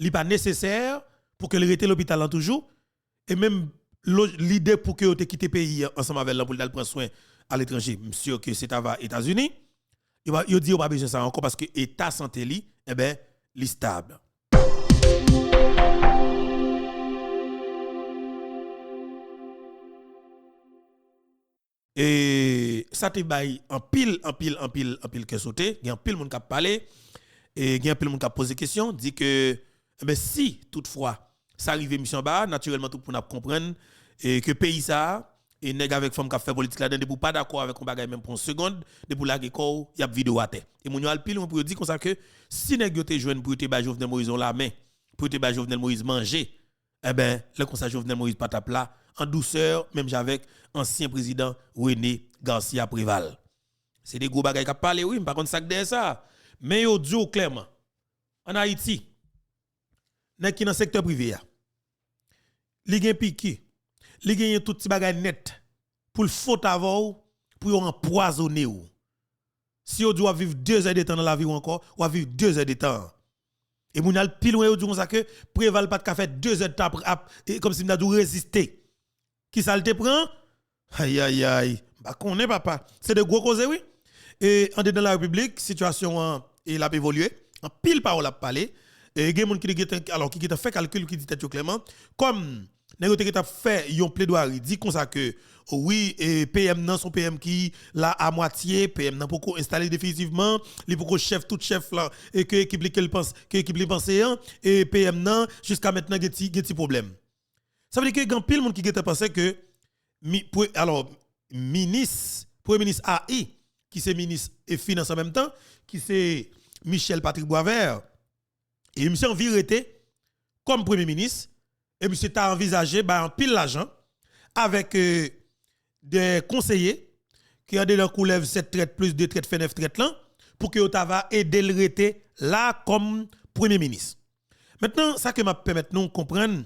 n'est pas nécessaire pour que le rete l'hôpital là toujours et même l'idée pour que tu quitte le pays ensemble avec là pour prendre soin à l'étranger, monsieur que c'est aux États-Unis, il dit pas besoin ça encore parce que état santé li eh ben li stable. Et ça te baille en pile que sauter, il y a en pile monde qui a parlé et il y a en pile monde qui a posé question, dit que eh ben si toutefois ça arrive mission bas, naturellement tout pour comprendre et que pays ça et nèg avec femme qui a fait politique là-dedans pour pas d'accord avec un bagage même pour une seconde, de pour la corps, y a vidéo à terre. Et mon al pile pour dire comme ça que si nèg yo te joine pour te ba Jovenel Moïse on la main, pour te ba Jovenel Moïse manger, eh ben le conseil Jovenel Moïse pas tape là en douceur même avec ancien président René Garcia Préval. C'est des gros bagages qui parlé oui, par contre ça derrière ça. Mais yo dit clairement en Haïti nèg qui dans secteur privé a li gen piqué, li gen tout petit bagage net pour le faute avant pour empoisonner ou. Si on doit vivre 2 heures de temps dans la vie ou encore, on va vivre 2 heures de temps. Et moun al pile loin comme ça que préval pas de faire 2 heures de temps comme si m'a dû résister. Qui ça te prend? Aïe aïe aïe. Bah connaît papa. C'est de gros causes oui. Et en dedans la République, situation il a évolué. En pile parole a parlé. Et gen moun qui a fait calcul qui dit tête clairement comme nèg a fait yon plaidoirie dit comme ça que oui et PM nan son PM qui là à moitié PM nan pour installer définitivement li pour chef tout chef là et que équipe li pense que équipe li pense et PM nan jusqu'à maintenant geti problème. Ça veut dire que grand pile monde qui gete pensé que alors ministre premier ministre AI qui c'est ministre et finance en même temps qui c'est Michel Patrick Boisvert et monsieur en vérité comme premier ministre et monsieur t'a envisagé en pile l'argent avec des conseillers qui ont de coulève 7 traites plus 2 traites fait 9 traites là pour que Otava aider le rete là comme premier ministre. Maintenant ça que m'a permettre nous comprendre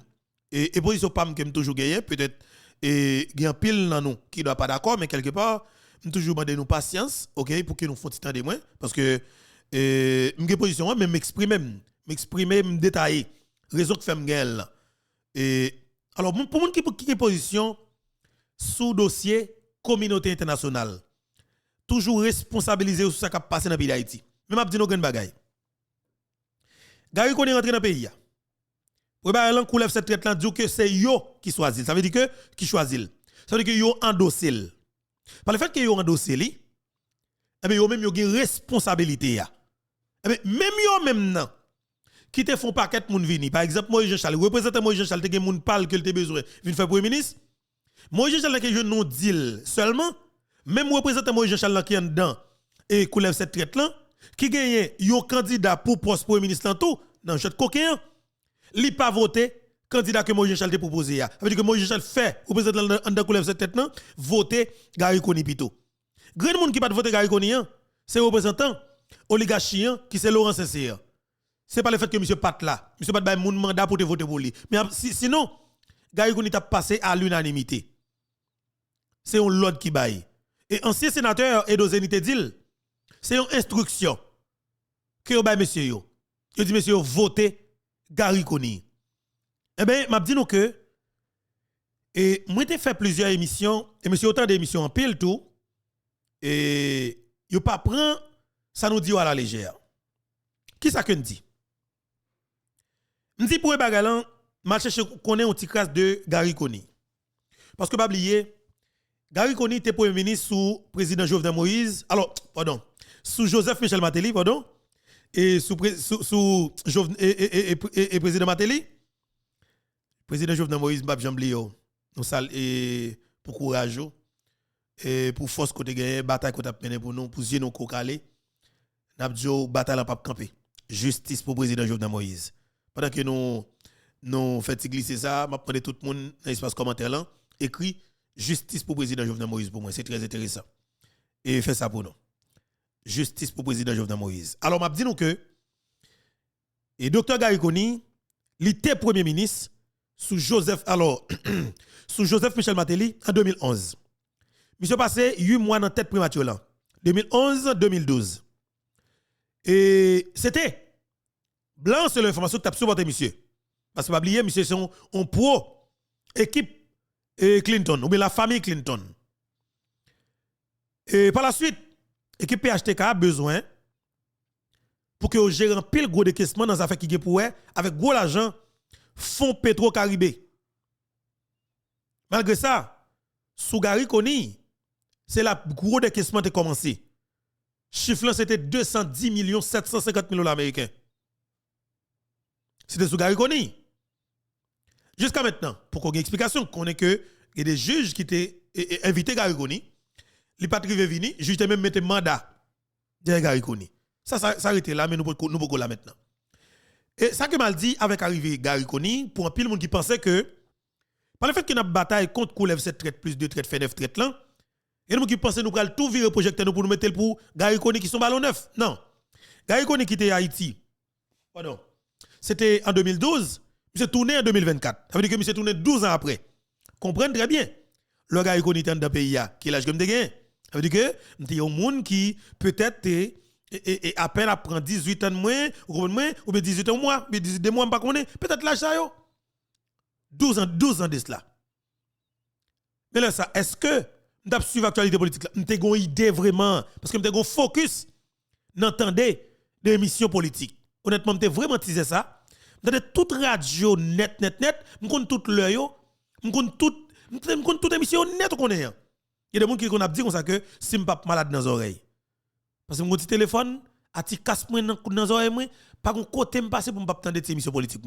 et position pas que toujours gagner peut-être et il y a pile dans nous qui doit pas d'accord mais quelque part toujours demander nous patience OK pour que nous fassions temps de moins parce que m'ge position même m'exprimer me détailler raison que fait m'gel et alors pour monde qui position sous dossier communauté internationale toujours responsabilisé sur ça qui passe dans le pays d'Haïti même m'a dit nous grand bagaille Gary connaît rentré dans le pays pour ba lan coulève cette traite là dit que c'est yo qui choisit ça veut dire que qui choisit ça veut dire que yo endossé par le fait que yo endossé li eh bien yo même yo gen responsabilité ya eh bien même yo même nan qui te font paquet moun vini par exemple Moïse Jean-Charles représentant Moïse Jean-Charles te gen moun parle que te besoin vinn faire premier ministre Moïse Jean-Charles que je non deal seulement même représentant Moïse Jean-Charles qui en dedans et coulève cette traite là qui gagne yon candidat pour poste premier ministre en tout dans jeu coquin li pas voté candidat que Moïse Jean-Charles te proposé ya ça veut dire que Moïse Jean-Charles fait représentant en dedans coulève cette traite là voter Gary Koni pito grand monde qui pas voter Gary Koni c'est représentant oligarchie qui c'est Laurent Sincère. C'est pas le fait que monsieur Pat là, monsieur Pat ba moun mandat pour te voter pour lui. Mais sinon, Gary Koni t'a passé à l'unanimité. C'est un l'ordre qui baille. Et ancien sénateur Edo Zenité dit, c'est une instruction que ba monsieur yo. Il dit monsieur votez Gary Koni. Eh ben m'a dit nous que et moi t'ai fait plusieurs émissions et monsieur autant d'émissions en pile tout et yo pas prend ça nous dit à la légère. Qui ça que dit? M'di pour bagalan m'a cherché connaît un petit crasse de Gary Koni. Parce que pas oublier Gary Koni était premier ministre sous président Jovenel Moïse. Alors, pardon, sous Joseph Michel Martelly, pardon, et sous président Martelly. Président Jovenel Moïse m'a jamblé nous sal et pour courage et pour force côté gagner bataille qu'on a mené pour nous pour zier nous cocaler. N'a dit bataille en pas camper. Justice pour président Jovenel Moïse. Pendant que nous fait glisser ça, m'a prendre tout le monde dans l'espace commentaire là, écrit justice pour président Jovenel Moïse pour moi, c'est très intéressant. Et fait ça pour nous. Justice pour président Jovenel Moïse. Alors m'a dit nous que et docteur Gary Koni, il était premier ministre sous Joseph Michel Martelly en 2011. Monsieur passé 8 mois dans tête primature là. 2011-2012. Et c'était Blanc, c'est l'information que tu as supporté, monsieur. Parce que pas oublier, monsieur, c'est un pro équipe Clinton, ou bien la famille Clinton. Et par la suite, l'équipe PHTK a besoin pour que vous gérez un pile gros décaissement dans les affaires qui sont pour avec gros l'argent, fonds Petro-Caribé. Malgré ça, sous Gary Koni, c'est la gros décaissement qui a commencé. Chiffre c'était 210 750 000 $ américains. C'était sous Gary Koni. Jusqu'à maintenant, pour qu'on ait une explication, qu'on ait que y a des juges qui étaient invités Gary Koni, les pas arrivé venir, juge même mettre mandat de Gary Koni. Ça arrête là, mais nous pouvons là maintenant. Et ça que mal dit avec arrivé Gary Koni, pour un pile monde qui pensait que, par le fait qu'il y a une bataille contre Koulev 7 traite plus 2 traite fait 9 traite là, et nous qui pensait nous pral tout virer projecteur pour nous mettre pour Gary Koni qui sont ballon neuf. Non. Gary Koni qui était à Haïti. Pardon. C'était en 2012, monsieur tourné en 2024. Ça veut dire que monsieur tourné 12 ans après. Comprenez très bien. Le Gary Koni était dans le pays qui est l'âge que me gagné. Ça veut dire que il y a un monde qui peut-être et à peine apprend 18 ans de moins, ou bien 18 ans de moins, 18 de moins, pas connaît, peut-être l'âge ça yo. 12 ans de cela. Mais là ça, est-ce que nous avons suivi l'actualité politique là, nous avons une idée vraiment parce que nous avons un focus n'entendez des émissions politiques. Honnêtement, nous avons vraiment teasé ça. Nous avons toute radio net, nous avons toute l'heure yo, nous avons toute émission net qu'on est. Il y a des gens qui ont dit comme ça que si je suis pas malade dans les oreilles. Parce que mon petit téléphone, a ti casse moi dans les oreilles, pas un côté me passer pour me pas attendre des émissions politiques.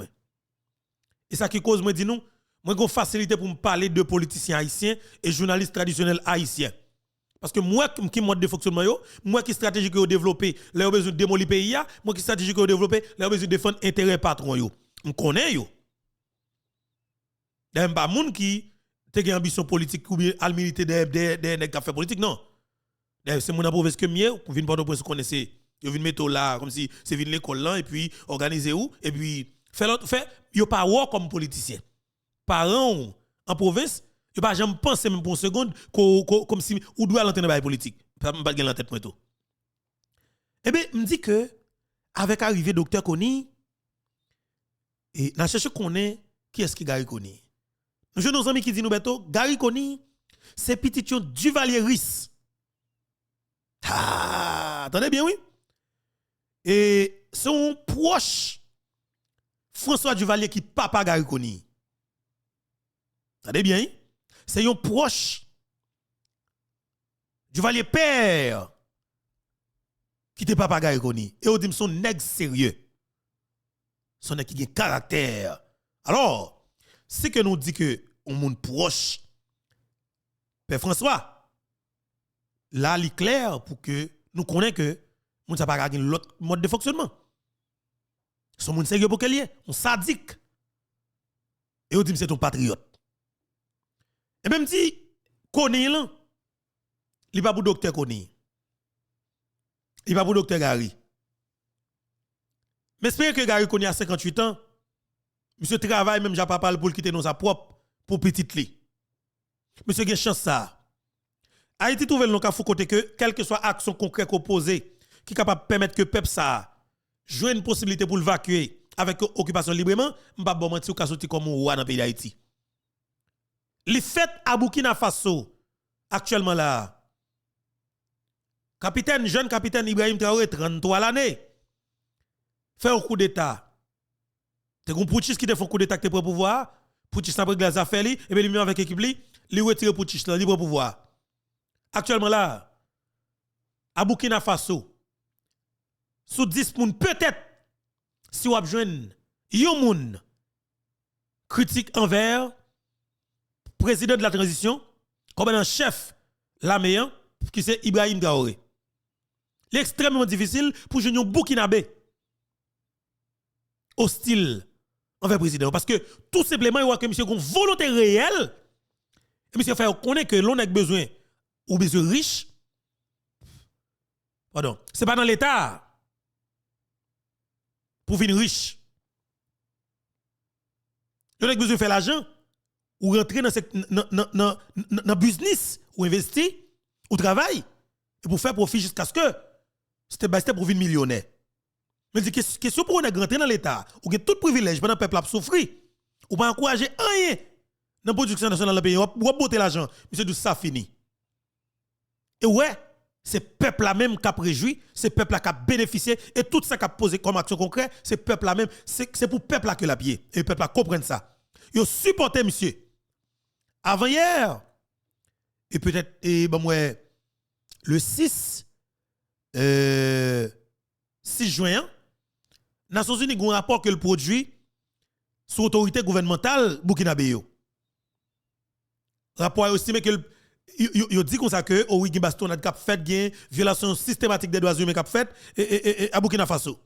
Et ça qui cause, moi, dis nous, moi, j'ai une facilité pour me parler de politiciens haïtiens et journalistes traditionnels haïtiens. Parce que moi, qui mode de fonctionnement, moi qui stratégie que vous développez, là, vous besoin de démolir le pays, moi qui stratégie que vous développez, là, vous besoin de défendre l'intérêt patron. Je connais. Il n'y a pas de monde qui a une ambition politique ou bien à militer des cafés politiques, non. C'est mon province que mieux, vous venez pas de vous connaissez, vous venez mettre là, comme si c'est venir l'école là, et puis organiser où, et puis faire, vous pas voir comme politicien. Parents en province, vous pas jamais penser même pour une seconde comme si ou doit l'entendre la politique. Pas gagner la tête pour tout. Eh bien, me dit que avec arrivée docteur Koni et n'a cherché connaît qui est-ce qui Gary Koni. Nous avons nos amis qui disent nous beto Gary Koni c'est petit Duvalier Riss. Ah, attendez bien oui. Et son proche François Duvalier qui papa Gary Koni. Attendez bien, c'est un proche Duvalier père qui te papa Gary Koni. Et on dit son nègre sérieux. Son nègre qui a caractère. Alors, c'est que nous dit que on monde proche Père François, là, il est clair pour que nous connaissions que nous n'avons pas l'autre mode de fonctionnement. Son monde sérieux pour qu'elle y est, on sadique. Et on dit que c'est un patriote. Et même si Koni là, il n'est pas pour docteur Koni. Il n'est pas pour docteur Gary. Mais j'espère que Gary Koni a 58 ans. Monsieur travaille même j'ai pas parlé pour quitter nos sa propre pour petite li. Monsieur gen chance ça. Haïti trouve le cas faut côté que quelle que soit action concrète opposée qui capable permettre que peuple ça jouer une possibilité pour l'évacuer avec occupation librement, m'pa bon mentir ou ka sorti comme roi dans pays d'Haïti. Les fêtes à Burkina Faso actuellement là. Jeune capitaine Ibrahim Traoré 33 l'année fait un coup d'état. Te gon Pouchis qui te fait un coup d'état que te pour pouvoir, Pouchis n'a pas glace affaire li et bien lui avec équipe li retire Pouchis là libre pouvoir. Actuellement là à Burkina Faso sous 10 moun peut-être si vous joindre yon moun critique envers président de la transition comme un chef l'armée qui c'est Ibrahim Traoré. L'extrêmement difficile pour joindre Burkinabé hostile envers le président parce que tout simplement il voit que monsieur a une volonté réelle et monsieur fait connaître que l'on a besoin ou besoin riche. Pardon, c'est pas dans l'état pour venir riche. L'on a besoin de faire l'argent ou rentrer dans business ou investir ou travail et pour faire profit jusqu'à ce que c'était pour venir millionnaire. Mais dit question pour on est rentrer dans l'état, ou que tout privilège pendant peuple a souffrir, ou pas encourager rien dans la production nationale dans le pays, ou botter l'argent, monsieur dit ça fini. Et ouais, c'est peuple là même qui a préjoui, c'est peuple là qui a bénéficié et tout ça qui a posé comme action concrète, c'est peuple là même, c'est pour peuple là que la pied et le peuple là comprenne ça. Yo supporté monsieur. Avant hier et peut-être le 6 juin, Nations Unies a un rapport que le produit sous autorité gouvernementale Burkinabé. Rapport a estimé que il dit comme ça que Origi Baston a fait gain violation systématique des droits humains qu'a fait et à Burkina Faso.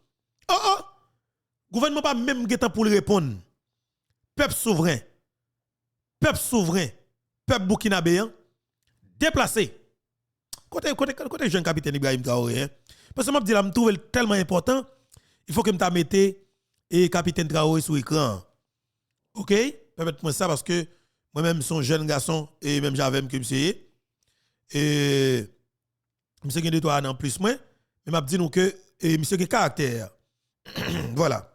Gouvernement pas même temps pour le répondre. Peuple souverain, peuple burkinabéen déplacé. Côté jeune capitaine Ibrahim Traoré, parce que m'a dit là me trouve tellement important, il faut que me mette et capitaine Traoré sur écran. OK? Permettez-moi ça parce que moi-même son jeune garçon et même j'avais que monsieur et monsieur qui doit en plus moi, mais m'a dit nous que monsieur qui caractère. Voilà.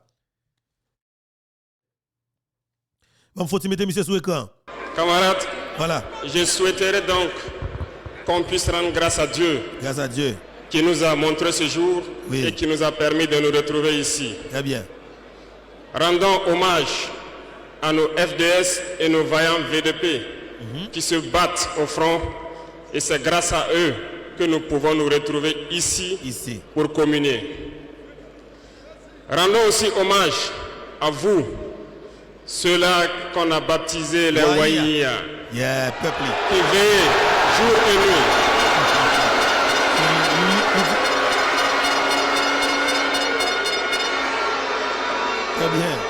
Bon, faut-il mettre monsieur sur écran? Camarades, voilà. Je souhaiterais donc qu'on puisse rendre grâce à Dieu. Grâce à Dieu. Qui nous a montré ce jour oui. Et qui nous a permis de nous retrouver ici. Très bien. Rendons hommage à nos FDS et nos vaillants VDP qui se battent au front et c'est grâce à eux que nous pouvons nous retrouver ici. Pour communier. Rendons aussi hommage à vous, ceux-là qu'on a baptisés les Waïa, qui veillent jour et nuit.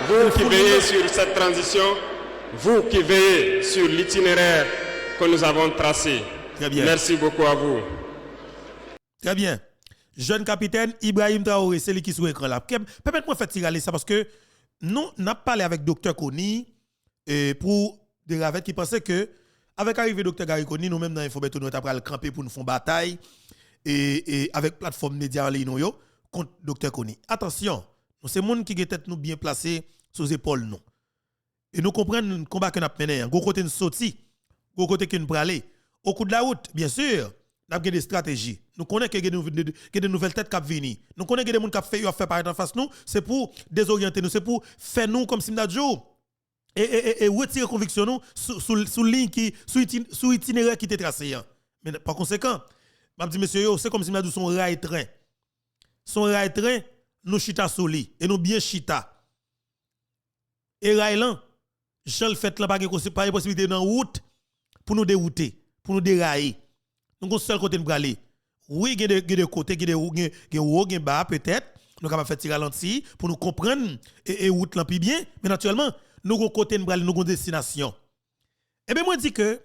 Vous qui veillez sur cette transition, vous qui veillez sur l'itinéraire que nous avons tracé. Merci beaucoup à vous. Très bien. Jeune capitaine Ibrahim Traoré, c'est lui qui est sur l'écran là. Permettez-moi de faire tirer ça parce que nous n'avons parlé avec Dr Koni pour des ravettes qui pensaient que avec l'arrivée de Dr Gary Koni, nous-mêmes dans l'Infobeto, nous avons camper pour nous faire bataille et avec plateforme média en ligne contre Dr Koni. Attention, nous c'est monde qui est tête nous bien placé sous les épaules nous. Et nous comprenons le combat que nous avons mené. Go côté nous sorti, go côté que nous aller. Au coup de la route, bien sûr, nous avons des stratégies. Nous connaissons qu'il y a des nouvelles têtes qui viennent venir. Nous connaissons que des gens qui fait paraître en face nous, c'est pour désorienter nous, c'est pour faire nous comme si nous avions et retirer conviction nous sous ligne qui sous itinéraire qui était tracé. Mais par conséquent, m'a dit monsieur c'est comme si nous avions son rail train. Son rail train nous chita sous lui et nous bien chita. Et rail là, Jean le fait là pas de possibilité dans route pour nous dérouter, pour nous dérailler. Nous avons seul côté de aller. Oui, il y a des côtés, il y a des bas peut-être. Nous avons fait tirer ralenti pour nous comprendre et route là plus bien. Mais naturellement, nous avons côté de aller, nous avons destination. Et bien, moi, je dis que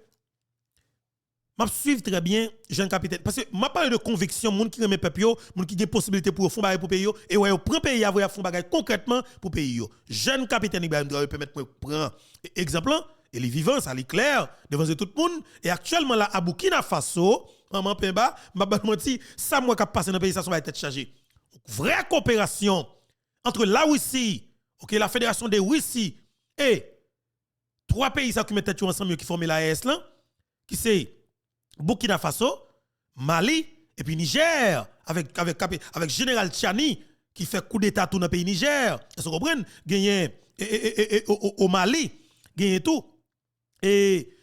je suis très bien, jeune capitaine. Parce que je parle de conviction, gens qui aiment le peuple, gens qui ont possibilité pour faire pour pays, et ouais, prend pays à faire concrètement pour pays. Jeune capitaine Ibrahim Traoré peut mettre prendre exemple. Et les vivants, ça est clair, devant tout le monde. Et actuellement, là, à Burkina Faso, Maman Pemba, m'a menti, ça, moi, qui passe dans le pays, ça va être chargé. Vraie coopération entre la Russie, la Fédération des Russie, et trois pays qui mettent ensemble, qui forment l'AES, qui c'est Burkina Faso, Mali, et puis Niger, avec Général Tchani, qui fait coup d'État tout dans le pays Niger. Est-ce que vous comprenez? Gagné au Mali, gagné tout. Et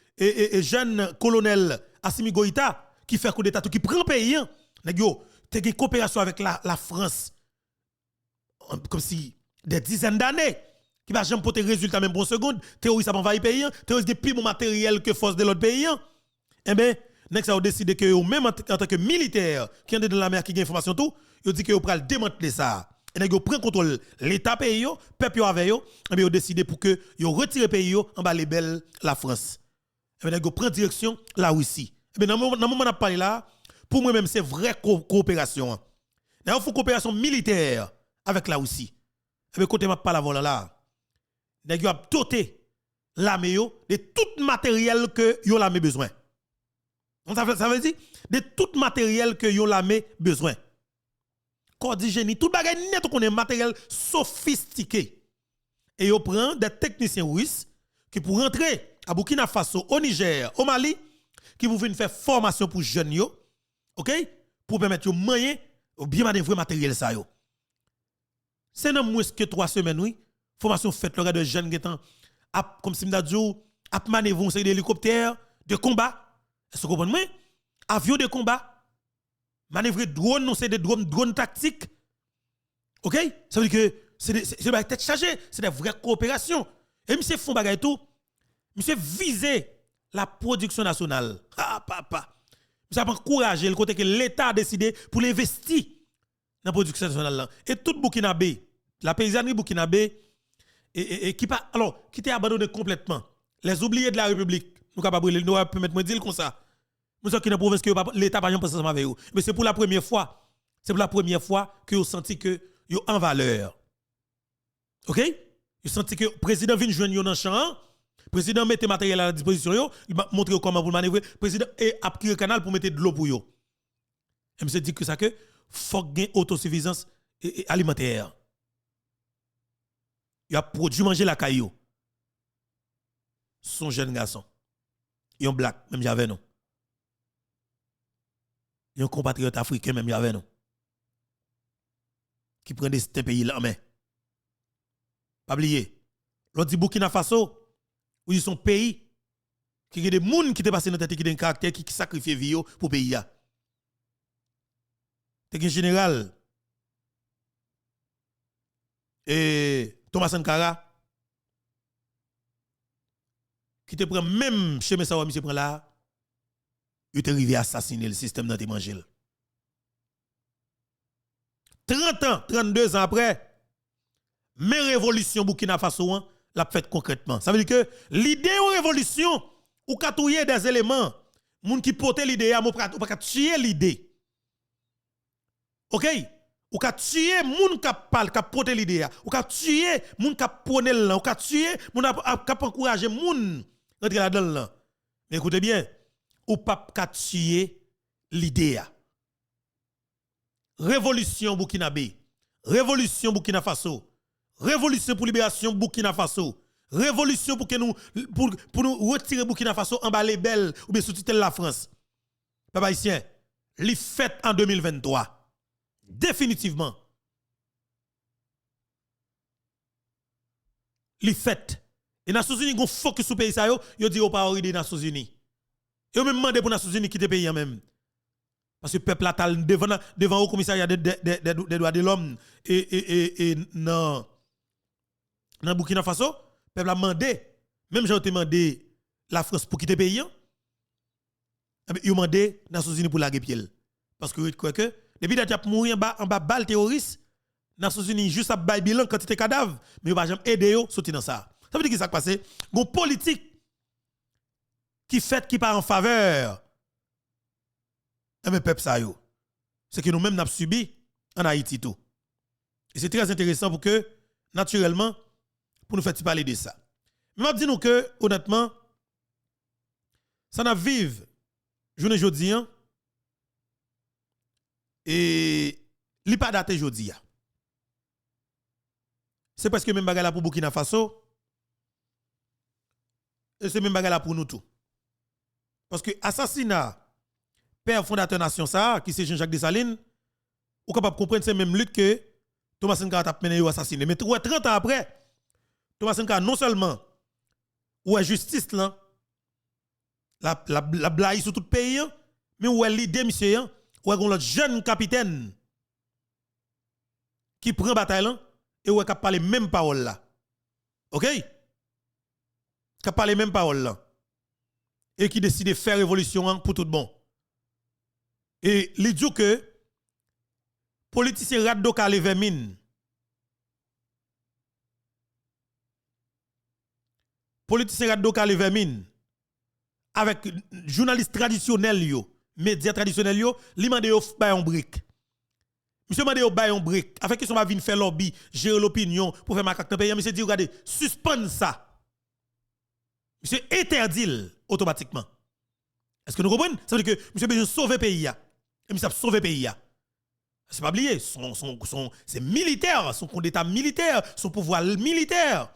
jeune colonel Assimi Goïta qui fait coup d'état qui prend pays nèg yo te une coopération avec la France comme si des dizaines d'années qui va jamais porter résultat même pour une seconde terroriste a envahi pays terroriste plus bon matériel que force de l'autre pays eh ben nèg ça a décidé que même en tant que militaire qui est dans la mer qui gagne information tout yo dit que yo pral démanteler ça et nèg yo prend contrôle l'état pays yo peuple avec yo et bien yo décidé pour que yo retire pays yo en bas les belles la France et bien nèg yo prend direction la Russie et bien dans moment on a parlé là pour moi même c'est vraie coopération il faut coopération militaire avec la Russie et bien côté m'a parlé avant là nèg yo a doté l'armée yo de tout matériel que yo l'armée besoin ça veut dire de tout matériel que yo l'armée besoin. cordigénie, tout bagay net qu'on est matériel sophistiqué. Et yo prend des techniciens russes qui pour rentrer à Burkina Faso, au Niger, au Mali, qui pour venir faire formation pour jeunes yo, OK? Pour permettre yo moyen ou bien manœuvrer matériel ça yo. C'est non moins que 3 semaines oui, formation faite le de jeunes qui comme si m'da dit a manœuvrer un série d'hélicoptères de combat. Est-ce que vous comprenez? Avion de combat, manœuvrer drone, non c'est des drones tactiques. OK? Ça veut dire que c'est des tête chargée, c'est des vraies coopérations. Et monsieur font bagay tout, monsieur viser la production nationale. Ah papa. Monsieur a encouragé le côté que l'État a décidé pour l'investir dans la production nationale là. Et tout Burkinabé, la paysannerie burkinabé et qui pas alors qui était abandonné complètement. Les oubliés de la République, nous capable nous permettre me dire comme ça. Nous sommes qui dans province que l'État pas pensé avec vous. Mais c'est pour la première fois. C'est pour la première fois que vous senti que vous en valeur. OK? Vous senti que le président vient joindre dans le champ. Le président mette matériel à la disposition, il va montrer comment vous manœuvrer. Le président a pris le canal pour mettre de l'eau pour vous. Et je dit que ça que faut gagner autosuffisance alimentaire. Il a produit manger la caillou. Son jeune garçon. Il est black, même j'avais non. Il y a un compatriote africain, même j'avais non. Qui prend des pays là en main. Pas oublier. L'autre dit Burkina Faso, où ils sont pays qui a des gens qui te passé dans tête qui ont un caractère qui sacrifie vie pour pays là. T'es un général et Thomas Sankara qui te prend même chez Messawa monsieur prend là, il est arrivé à assassiner le système dans tes manger. 30 ans, 32 ans après, mais révolution Burkina Faso l'a fait concrètement. Ça veut dire que l'idée de révolution ou katouyer des éléments, moun qui portent l'idée ou pas tuer l'idée. OK? Ou ka tuer moun qui parle, qui porte l'idée, ou ka tuer moun qui prône là, ou ka tuer moun qui encourager moun rentrer là-dedans là. Mais écoutez bien, ou pas ka tuer l'idée. Révolution Burkinabé, révolution Burkina Faso, révolution pour libération Burkina Faso, révolution pour que nous retirer Burkina Faso en bas les belles ou bien sous-titre la France. Papa haïtien, li fait en 2023. Définitivement. Li fait. Et Nations Unies gon focus sur pays ça yo dit au pas des Nations Unies. Yo même demandé pour Nations Unies quitter pays même. Parce que peuple là devant au commissariat des droits de l'homme et non dans Burkina Faso, peuple a demandé, même j'ai demandé la France pour quitter le pays, ils ont demandé les Nations Unies pour la pied. Parce que vous croyez que depuis que tu as mouru en bas balle terroriste, les Nations Unies juste à bail bilan quantité de cadavres, mais ils n'ont jamais aidé à sortir dans ça. Ça veut dire que ça qui passe, une politique qui fait qui part en faveur mais peuple ça yo. C'est que nous-mêmes n'avons subi en Haïti tout. Et c'est très intéressant pour que naturellement pour nous faire parler de ça. Mais je dis nous que, honnêtement, ça n'a vive, journée jeudi, et li pas daté jeudi. C'est parce que même bagala pour Burkina Faso, et c'est même bagala pour nous tout. Parce que assassinat, père fondateur nation ça, qui c'est Jean-Jacques Dessalines, ou capable de comprendre c'est même lutte que Thomas Sankara a mené ou assassiné. Mais 30 ans après, Thomas Sankara non seulement ou est justice là la blague sur tout le pays mais où est l'idée monsieur ou est un jeune capitaine qui prend bataille là et où est capable parler même parole là. OK? Capable parler même parole là et qui décide de faire révolution pour tout bon. Et il dit que politicien Raddo Kale Vermine politicien Raddo Kale Vermine avec journaliste traditionnel yo, médias traditionnels yo, li mande yo bay un brique. Monsieur mande yo bay un brique avec qui sont va venir faire lobby, gérer l'opinion pour faire macaque dans pays, monsieur dit regardez, suspendre ça. Monsieur interdit automatiquement. Est-ce que nous comprenons? Ça veut dire que monsieur besoin sauver pays et monsieur a sauvé pays. C'est pas oublier, c'est militaire, son compte d'état militaire, son pouvoir militaire.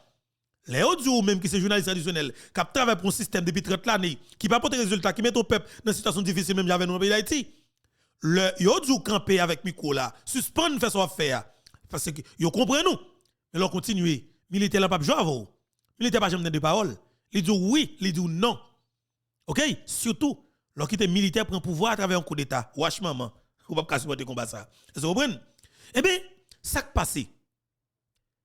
Les autres jours, même qui sont journalistes traditionnels, qui travaillent pour un système depuis 30 années, qui pas porter résultat, qui met au peuple dans une situation difficile, même avec nous dans le pays d'Haïti. Les autres jours, camper avec micro là, suspendre, faire son affaire. Parce que, ils comprennent nous. Mais leur continuer. Militaire là, pas jouer à vous. Militaire pas jamais de parole. Il dit oui, il dit non. OK? Surtout, lorsqu'il est militaire prend pouvoir à travers un coup d'état. Wesh maman. Ou pas supporter combat ça. Vous comprenez? Eh bien, ça qui passe.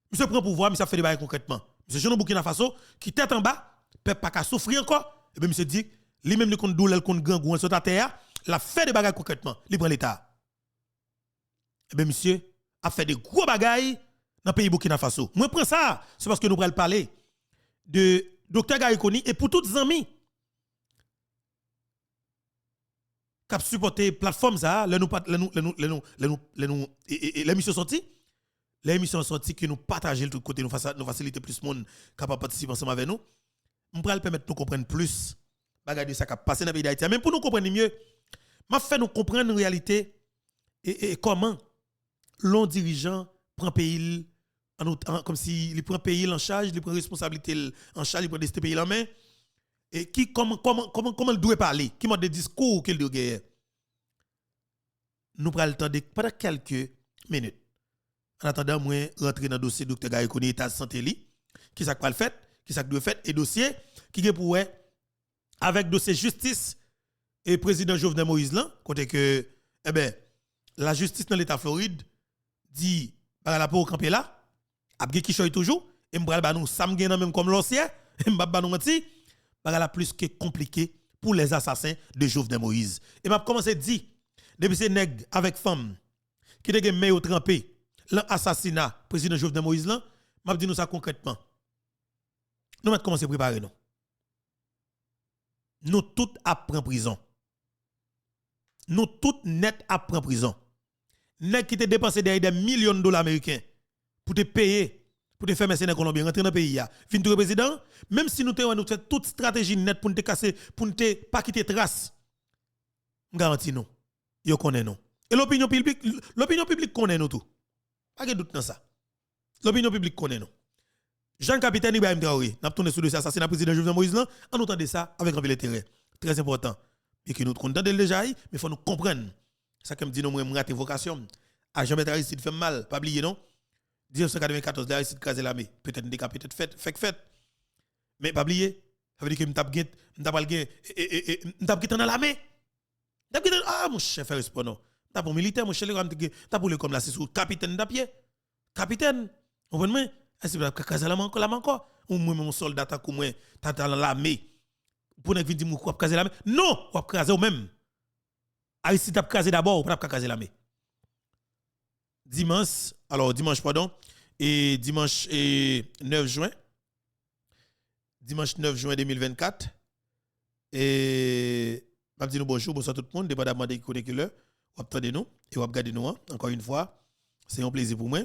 Monsieur prend pouvoir, mais ça fait des bails concrètement. Monsieur Jean Burkina Faso qui tête en bas, peuple pas qu'à souffrir encore. Eh bien monsieur dit, lui-même le compte douleur, le compte gangou, on saute à terre, la fait des bagages concrètement, il prend l'état. Eh bien monsieur a fait des gros bagages dans le pays Burkina Faso. Moi prends ça, c'est parce que nous allons parler de Dr Garikoni et pour toutes les amis qui supporté plateforme ça, l'émission sortie, l'émission sortie que nous partageons de tout côté, nous faciliter plus de monde capable de participer ensemble avec nous. Nous pourrons permettre de nous comprendre plus bagage de ça qui a passé dans le pays d'Haïti. Même pour nous comprendre mieux, m'a fait nous comprendre en réalité et comment l'on dirigeant prend pays comme si il prend pays en charge, il prend responsabilité en charge, il prend ce pays en main. Et qui comment il doit parler, qui m'a des discours qu'il doit gagner. Nous prenons le temps de pendant quelques minutes. En attendant, moi rentrer dans le dossier Dr Garikoni état de santé li, qui ça pas le fait, qui ça doit faire et dossier qui est pour avec dossier justice et président Jovenel Moïse là, côté que eh ben la justice dans l'état Floride dit par la pour camper là, a qui choy toujours et m'bral ba nous sam gen même comme l'ancien, m'ba nous menti. La plus que compliqué pour les assassins de Jovenel Moïse. Et m'a commencé à dire, depuis ces nègres avec femmes qui te gen au trempé l'assassinat président Jovenel Moïse là, m'a dit nous ça concrètement. Nous m'a commencé à préparer nous. Nous tous à prendre prison. Nous tous net à prendre prison. Nèg qui te dépensé des millions de dollars américains pour te payer pour te faire mercenaires colombiens rentrer dans le pays là fin tout président même si nous fait toute stratégie net pour te casser pour ne pas quitter trace garantie nous yo connaît nous et l'opinion publique connaît nous tout pas de doute dans ça l'opinion publique connaît nous Jean Capitaine Ibrahim Traoré n'a tourné sur le assassinat président Jovenel Moïse là on entendait ça avec un peu d'intérêt très important et que nous comptons déjà mais faut nous comprendre ça comme dit nous moi raté vocation à jamais Aristide fait mal pas oublier non 1994, Aristide crasé l'armée. Peut-être une décapé, peut-être fait. Mais pas oublier. Ça veut dire que m'tap dans l'armée. Ah, mon chef, respect non. T'as pour militaire, mon chef, t'as pour le comme là, c'est sous capitaine d'apied. Capitaine, vous comprenez? Est-ce que vous crasé la main encore? Ou moi, mon soldat, t'as comme moi, t'as dans l'armée. Pour ne pas dire que vous crasé l'armée. Non, vous crasé au même. Aristide t'as crasé d'abord, ou pas crasé l'armée. Dimanche, et dimanche 9 juin. Dimanche 9 juin 2024. Et je dis bonjour, bonsoir tout le monde, dépendamment de qui connaît que l'heure. Vous attendez nous et vous regardez nous. Encore une fois, c'est un plaisir pour moi.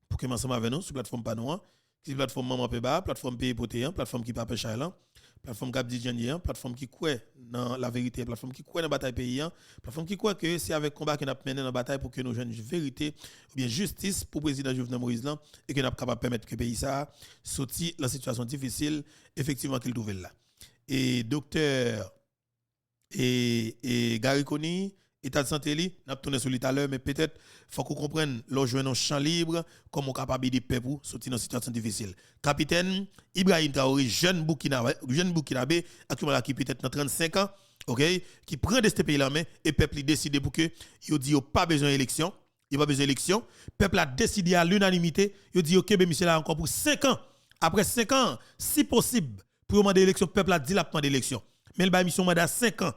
Pour que ensemble avec nous sur la plateforme Panoa, qui est la plateforme Maman Peba, plateforme Pays Potéan, plateforme qui Pape Chailan, plateforme Cap Didjanian, plateforme qui croit dans la vérité, plateforme qui croit dans la bataille paysan, plateforme qui croit que c'est avec combat que nous avons mené dans la bataille pour que nous jeunes vérité ou bien justice pour le président Jovenel Moïse là et que nous sommes capables de permettre que le pays ça sorti la situation difficile effectivement qu'il trouve là. Et docteur et Garikoni état de santé li n'a tourné sur lui tout à l'heure mais peut-être faut qu'on comprenne l'on joue un champ libre comme on capable de peuple pour sortir dans situation difficile. Capitaine Ibrahim Traoré jeune Burkinabé actuellement qui peut-être dans 35 ans, OK, qui prend de ce pays là main et peuple décide pour que il dit pas besoin d'élection, il pas besoin d'élection, peuple a décidé à l'unanimité, il dit OK ben monsieur là encore pour 5 ans. Après 5 ans, si possible, pour demander élection, peuple a dit la demande d'élection. Mais il va mission mandat 5 ans.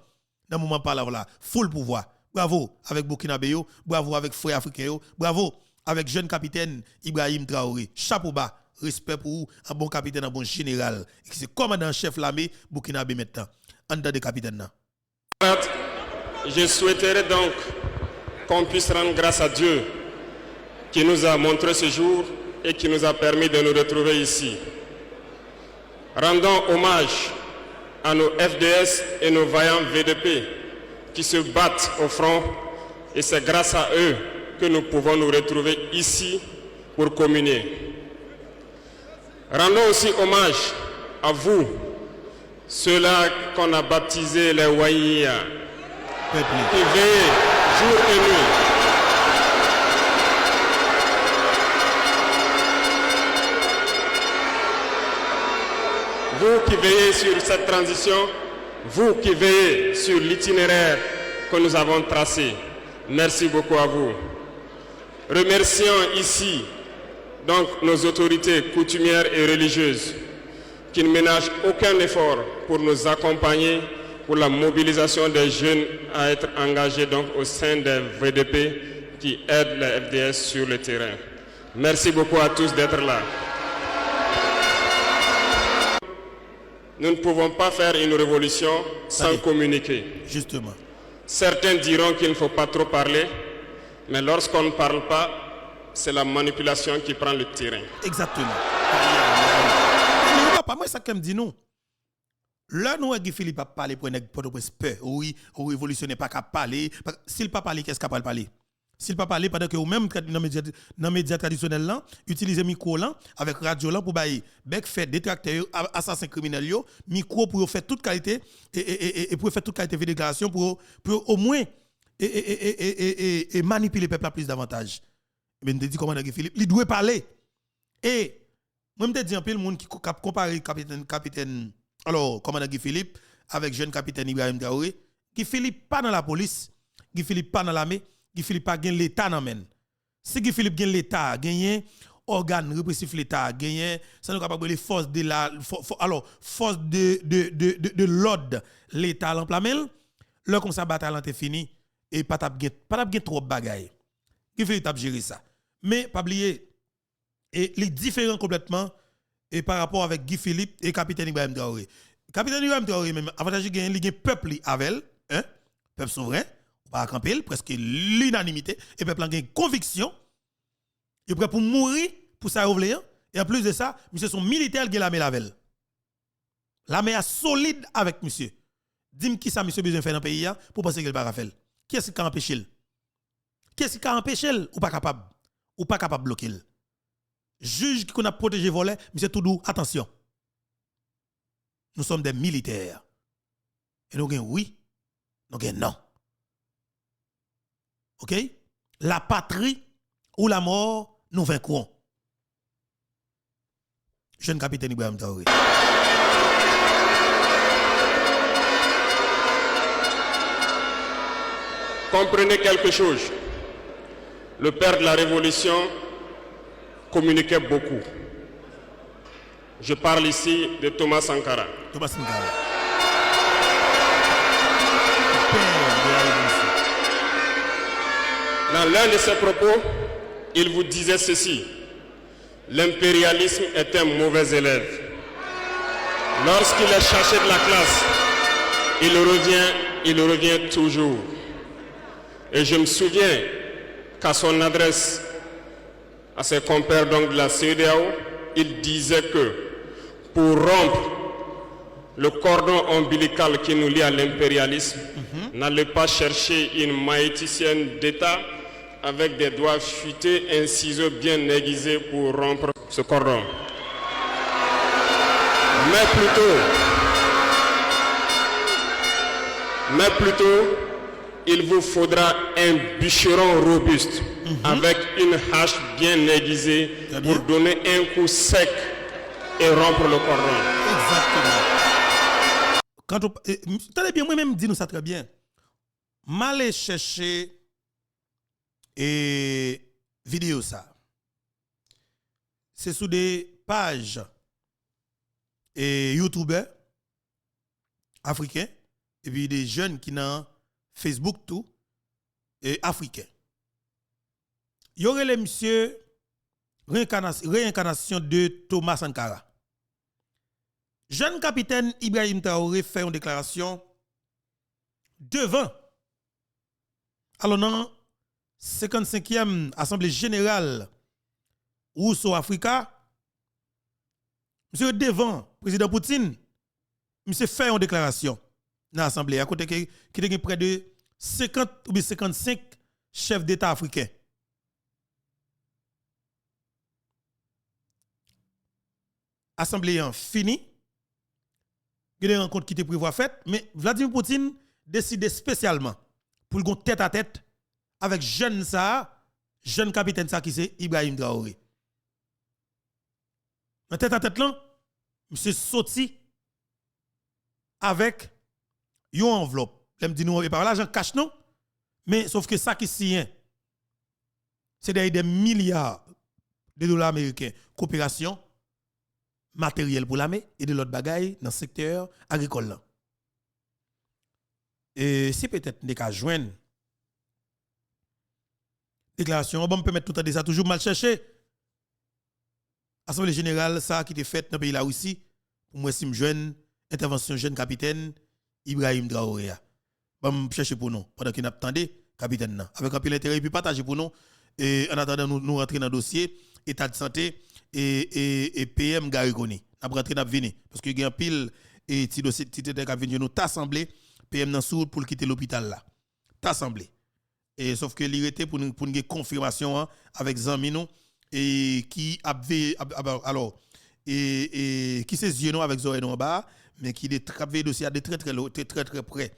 Dans le moment par là, full pouvoir. Bravo avec Burkinabé, bravo avec frère africain, bravo avec jeune capitaine Ibrahim Traoré. Chapeau bas, respect pour vous, un bon capitaine, un bon général. C'est commandant chef l'armée Burkinabé maintenant. En dedans de capitaine. Je souhaiterais donc qu'on puisse rendre grâce à Dieu qui nous a montré ce jour et qui nous a permis de nous retrouver ici. Rendons hommage à nos FDS et nos vaillants VDP qui se battent au front et c'est grâce à eux que nous pouvons nous retrouver ici pour communier. Rendons aussi hommage à vous, ceux-là qu'on a baptisés les Waïa, qui veillent jour et nuit. Vous qui veillez sur cette transition, vous qui veillez sur l'itinéraire que nous avons tracé, merci beaucoup à vous. Remercions ici donc nos autorités coutumières et religieuses qui ne ménagent aucun effort pour nous accompagner pour la mobilisation des jeunes à être engagés donc au sein des VDP qui aident la FDS sur le terrain. Merci beaucoup à tous d'être là. Nous ne pouvons pas faire une révolution sans communiquer. Justement. Certains diront qu'il ne faut pas trop parler, mais lorsqu'on ne parle pas, c'est la manipulation qui prend le terrain. Exactement. Papa, moi, ça que me dit nous. Là, nous, Guy Philippe a parlé pour une peur. Oui, au révolutionnaire pas qu'à parler. S'il pas parler, qu'est-ce qu'il va parler? S'il pas parler, pendant que vous même dans les médias traditionnels, là, utilisez micro là, avec radio là, pour bailler, bec fait détracteurs, assassins criminels, micro pour faire toute qualité, et pour faire toute qualité de déclaration, pour au moins manipuler le peuple à plus davantage. Mais nous dit comment Guy Philippe, il doit parler. Et moi je me dis un peu le monde qui compare capitaine alors commandant Guy Philippe avec jeune capitaine Ibrahim Traoré. Guy Philippe pas dans la police, Guy Philippe pas dans l'armée, Guy Philippe pas gagne l'état nan men. Si Guy Philippe gagne l'état, gagne organe répressif l'état, gagne ça nous capable les forces de la alors force de l'ordre l'état l'emplamel, le comme ça bataille est fini et pas tap gagne trop bagaille. Guy Philippe t'a géré ça. Mais pas oublier et les différents complètement et par rapport avec Guy Philippe et capitaine Ibrahim Traoré. Capitaine Ibrahim Traoré même avantage gagne li peuple avec hein, peuple souverain, pas camper presque l'unanimité et peuple a une conviction. Il est prêt pour mourir pour ça revenir et en plus de ça, monsieur son militaire qui la met lavel. L'armée est solide avec monsieur. Dis-moi qui ça monsieur besoin faire dans le pays pour penser qu'il va faire. Qui est-ce qui a empêché? Qui est-ce qui a empêché ou pas capable? Ou pas capable de bloquer? Juge qui a protégé volet, monsieur Toudou, attention. Nous sommes des militaires. Et nous avons oui, nous avons non. OK? La patrie ou la mort, nous vaincrons. Jeune capitaine Ibrahim Traoré. Comprenez quelque chose. Le père de la Révolution communiquait beaucoup. Je parle ici de Thomas Sankara. Thomas Sankara. Dans l'un de ses propos, il vous disait ceci: l'impérialisme est un mauvais élève. Lorsqu'il est cherché de la classe, il revient toujours. Et je me souviens qu'à son adresse à ses compères donc de la CEDEAO, il disait que pour rompre le cordon ombilical qui nous lie à l'impérialisme, n'allez pas chercher une maïticienne d'État avec des doigts futés, un ciseau bien aiguisé pour rompre ce cordon. Mais plutôt, il vous faudra un bûcheron robuste avec une hache bien aiguisée pour donner un coup sec et rompre le cordon. Exactement. Quand tenez bien, moi-même dis nous ça très bien. M'aller chercher et vidéo ça. C'est sous des pages et YouTubers africains et puis des jeunes qui n'ont Facebook tout et africains. Il y aurait les monsieur réincarnation de Thomas Sankara. Jeune capitaine Ibrahim Traoré fait une déclaration devant alors non 55e Assemblée générale Rousseau Africa. Monsieur devant président Poutine, monsieur fait une déclaration dans l'Assemblée à côté qui a près de 50 ou 55 chefs d'État africains. Assemblée en fini. Il y a des rencontres qui étaient prévues faites, mais Vladimir Poutine décide spécialement pour le tête à tête avec jeune capitaine ça qui c'est Ibrahim Traoré. En tête à tête là, monsieur sorti avec une enveloppe. L'aime dit nous par l'argent cash non, mais sauf que ça qui signe c'est des milliards de dollars américains coopération matériel pour l'armée et de l'autre bagaille dans le secteur agricole là. Et si peut-être des cas joindre déclaration, on peut mettre tout à ça toujours mal cherché. Assemblée générale ça qui était faite dans le pays là aussi pour moi si me joindre intervention jeune capitaine Ibrahim Traoré. Bon chercher pour nous pendant qu'il attendait capitaine là avec un peu l'intérêt et puis partager pour nous et en attendant nous rentrer dans le dossier état de santé et PM Gariconi. N'a rentrer n'a venir parce que il y a un pile et ti dossier ti tête qu'a venir nous t'assemblé PM dans sourd pour quitter l'hôpital là. T'assemblé. Et sauf que l'irrité pour une confirmation hein, avec Zami nous et qui alors et qui ses yeux non avec oreilles en bas mais qui des dossier à de très près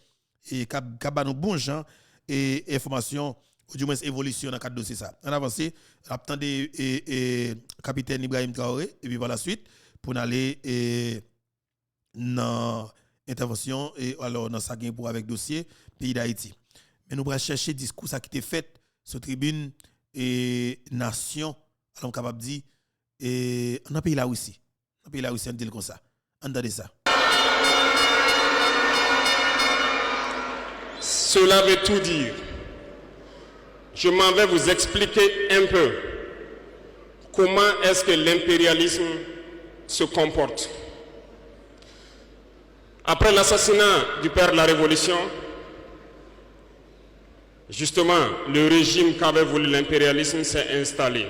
et cap nous bon gens et information ou du moins évolution dans cadre dossier ça. On avance, attendez capitaine Ibrahim Traoré et puis par la suite pour aller dans intervention et alors dans ça pour avec dossier pays d'Haïti. Mais nous allons chercher discours ça qui était fait sur tribune et nation alors capable dire et on a pays là aussi. On pays là aussi on dit comme ça. Entendez ça. Cela veut tout dire. Je m'en vais vous expliquer un peu comment est-ce que l'impérialisme se comporte. Après l'assassinat du père de la Révolution, justement, le régime qu'avait voulu l'impérialisme s'est installé.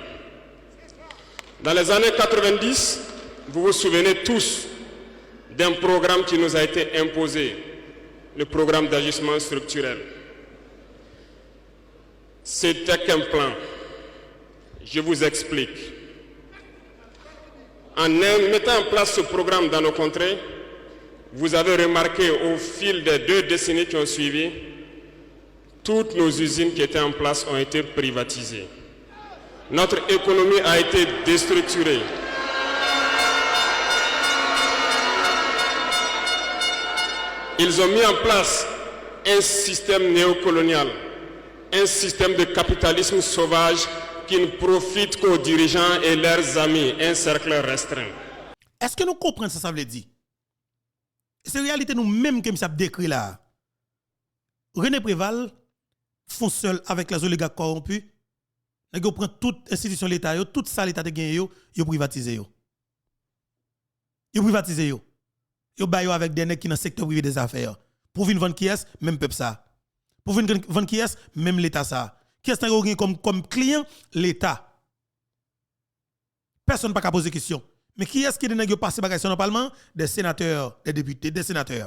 Dans les années 90, vous vous souvenez tous d'un programme qui nous a été imposé, le programme d'ajustement structurel. C'était qu'un plan. Je vous explique. En mettant en place ce programme dans nos contrées, vous avez remarqué au fil des 2 décennies qui ont suivi, toutes nos usines qui étaient en place ont été privatisées. Notre économie a été déstructurée. Ils ont mis en place un système néocolonial, un système de capitalisme sauvage qui ne profite qu'aux dirigeants et leurs amis, un cercle restreint. Est-ce que nous comprenons ça veut dire? C'est la réalité nous-mêmes que ça décrit là. René Préval font seul avec les oligarques corrompus. Ils prennent toute institution de l'État, toute ça l'État de gagné, ils privatisent. Ils privatisent. Ils baillent avec des nègres qui dans le secteur privé des affaires. Pour venir vendre qui est, même peuple ça. Pour venir vendre qui est, même l'État ça. Qui est comme client? L'État. Personne n'a pas poser question. Mais qui est-ce qui est passé par le Parlement? Des sénateurs, des députés, des sénateurs.